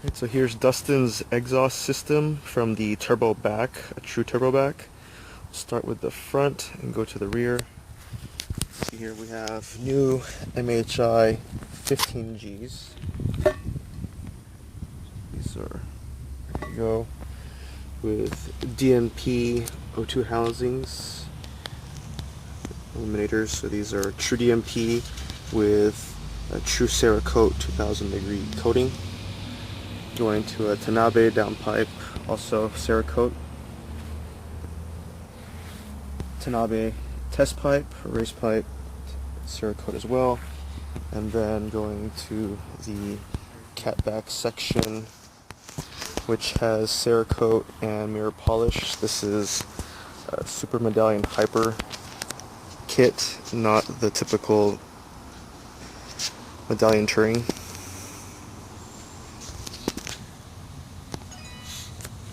Right, so here's Dustin's exhaust system from the turbo back, a true turbo back. Start with the front and go to the rear. See here we have new MHI 15Gs. These are, there you go, with DMP O2 housings, illuminators. So these are true DMP with a true Cerakote 2000 degree coating. Going to a Tanabe downpipe, also Cerakote. Tanabe test pipe, race pipe, Cerakote as well. And then going to the catback section, which has Cerakote and mirror polish. This is a Super Medallion Hyper kit, not the typical Medallion Touring.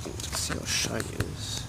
Let's see how shiny it is.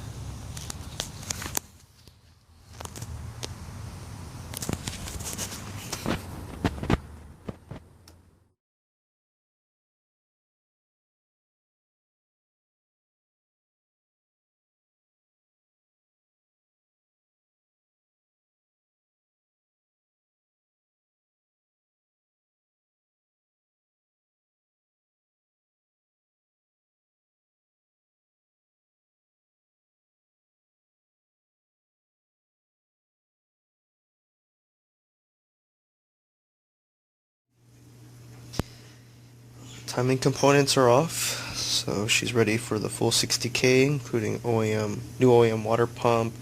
Timing components are off, so she's ready for the full 60K, including OEM, new OEM water pump,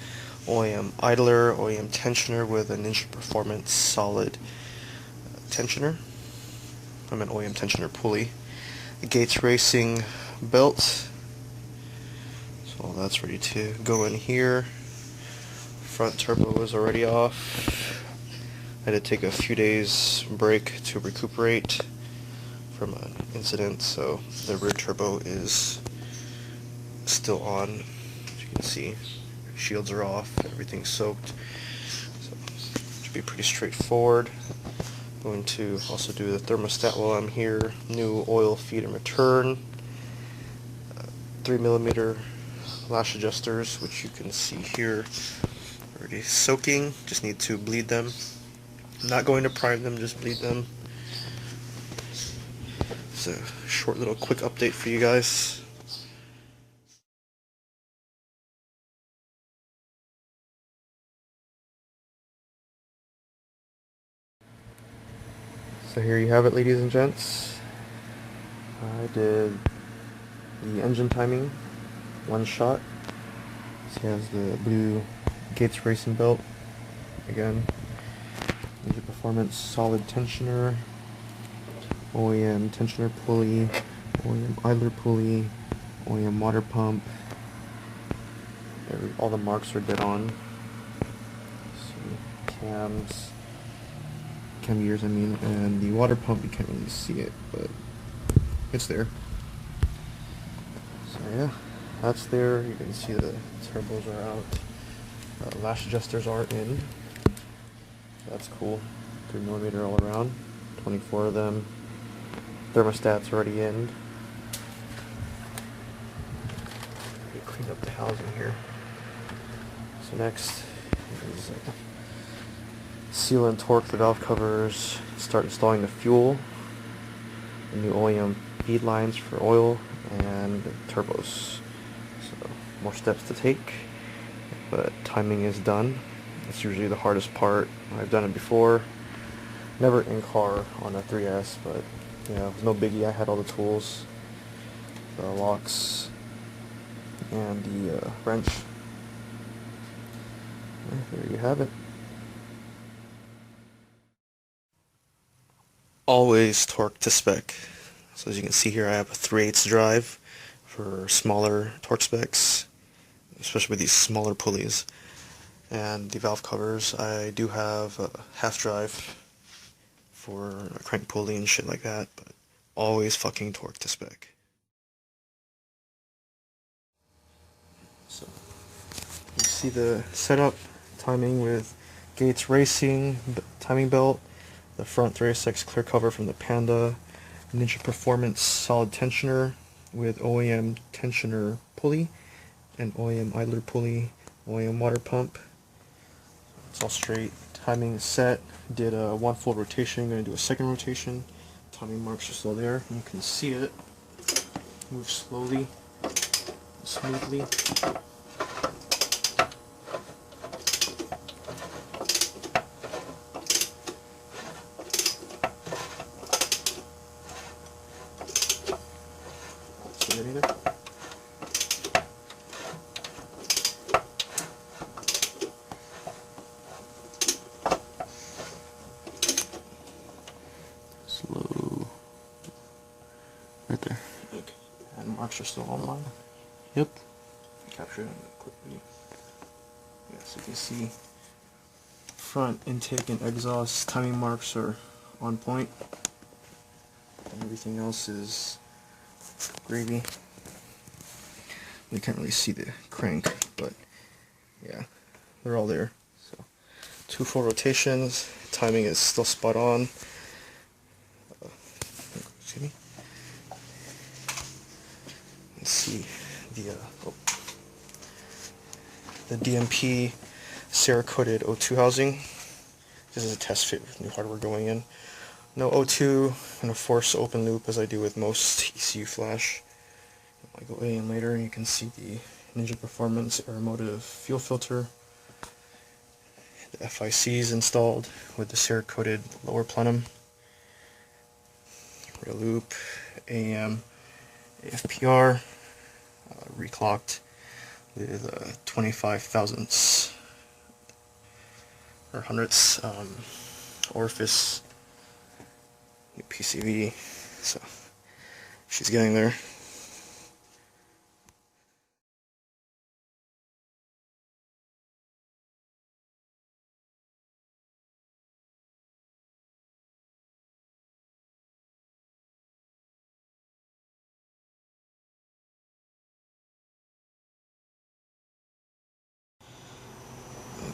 OEM idler, OEM tensioner with a Ninja Performance solid tensioner. I meant OEM tensioner pulley. The Gates Racing belt, so all that's ready to go in here. Front turbo is already off. I had to take a few days break to recuperate from an incident, so the rear turbo is still on. As you can see, shields are off, everything's soaked, so it should be pretty straightforward. Going to also do the thermostat while I'm here. New oil feed and return, 3mm lash adjusters, which you can see here, already soaking. Just need to bleed them. I'm not going to prime them, just bleed them. It's a short little quick update for you guys. So here you have it, ladies and gents. I did the engine timing, one shot. This has the blue Gates Racing belt. Again, Ninja Performance solid tensioner, OEM tensioner pulley, OEM idler pulley, OEM water pump. All the marks are dead on. See, cam gears I mean, and the water pump, you can't really see it, but it's there. So yeah, that's there. You can see the turbos are out. Lash adjusters are in. That's cool. 3mm all around. 24 of them. Thermostat's already in. Let me clean up the housing here. So next is seal and torque the valve covers. Start installing the fuel. The new OEM feed lines for oil and turbos. So more steps to take, but timing is done. It's usually the hardest part. I've done it before, never in car on a 3S, but yeah, it was no biggie. I had all the tools, the locks, and the wrench. There you have it. Always torque to spec. So as you can see here, I have a 3/8 drive for smaller torque specs, especially with these smaller pulleys. And the valve covers, I do have a half drive for a crank pulley and shit like that, but always fucking torque to spec. So you see the setup timing with Gates Racing timing belt, the front 306 clear cover from the Panda, Ninja Performance solid tensioner with OEM tensioner pulley and OEM idler pulley, OEM water pump. It's all straight. Timing is set. Did a one full rotation. Going to do a second rotation. Timing marks are still there. You can see it. Move slowly, smoothly. See it either? Slow. Right there. Okay. And marks are still online. Yep. Capture it in a quick video. Yeah, so you can see front intake and exhaust timing marks are on point. And everything else is gravy. You can't really see the crank, but yeah, they're all there. So 2 full rotations. Timing is still spot on. Excuse me. Let's see the DMP Cerakoted O2 housing. This is a test fit with new hardware going in. No O2 and a force open loop as I do with most ECU flash. I go in later and you can see the Ninja Performance Aeromotive fuel filter. The FICs installed with the Cerakoted lower plenum. Rear loop, AM, AFPR, reclocked with 25 thousandths or hundredths orifice, PCV. So she's getting there.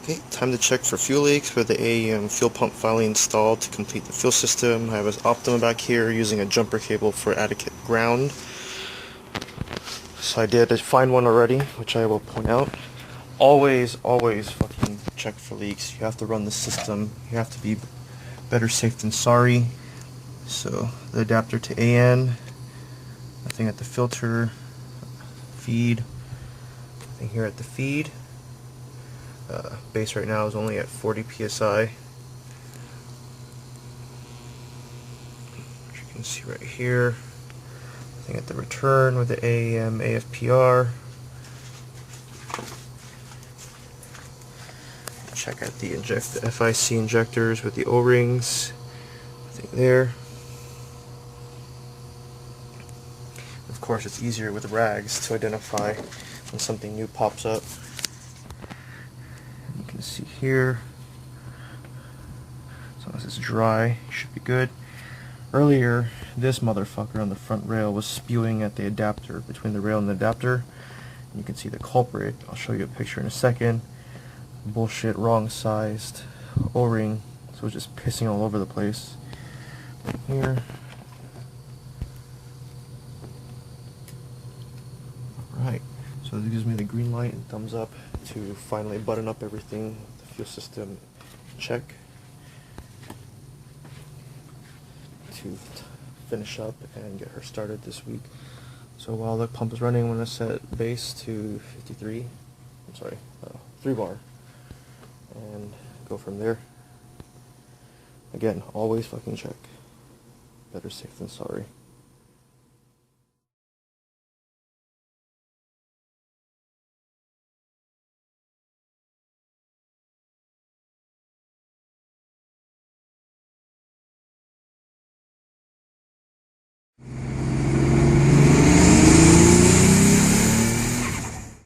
Okay, time to check for fuel leaks with the AEM fuel pump finally installed to complete the fuel system. I have an Optima back here using a jumper cable for adequate ground. So I did find one already, which I will point out. Always fucking check for leaks. You have to run the system. You have to be better safe than sorry. So the adapter to AN, nothing at the filter, feed, nothing here at the feed. Base right now is only at 40 psi. As you can see right here, nothing at the return with the AEM AFPR. Check out the FIC injectors with the O-rings. Nothing there. Of course, it's easier with rags to identify when something new pops up. You can see here, as long as it's dry, it should be good. Earlier, this motherfucker on the front rail was spewing at the adapter, between the rail and the adapter. And you can see the culprit. I'll show you a picture in a second. Bullshit, wrong sized O-ring, so it's just pissing all over the place. Right here. Alright, so this gives me the green light and thumbs up to finally button up everything, the fuel system check, to finish up and get her started this week. So while the pump is running, I'm going to set base to 53, 3 bar, and go from there. Again, always fucking check. Better safe than sorry.